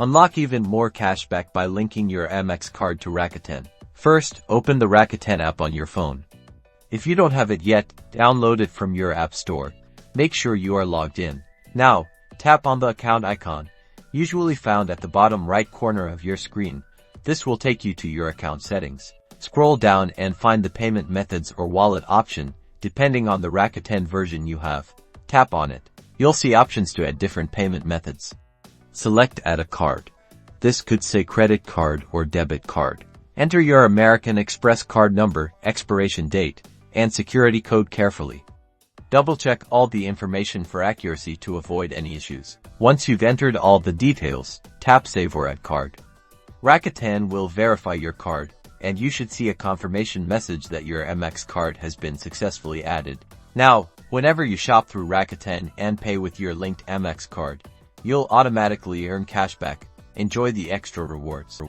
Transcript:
Unlock even more cashback by linking your Amex card to Rakuten. First, open the Rakuten app on your phone. If you don't have it yet, download it from your app store. Make sure you are logged in. Now, tap on the account icon, usually found at the bottom right corner of your screen. This will take you to your account settings. Scroll down and find the payment methods or wallet option, depending on the Rakuten version you have. Tap on it. You'll see options to add different payment methods. Select Add a card. This could say credit card or debit card. Enter your American Express card number, expiration date, and security code carefully. Double-check all the information for accuracy to avoid any issues. Once you've entered all the details, tap Save or Add Card. Rakuten will verify your card, and you should see a confirmation message that your Amex card has been successfully added. Now, whenever you shop through Rakuten and pay with your linked Amex card, you'll automatically earn cashback. Enjoy the extra rewards.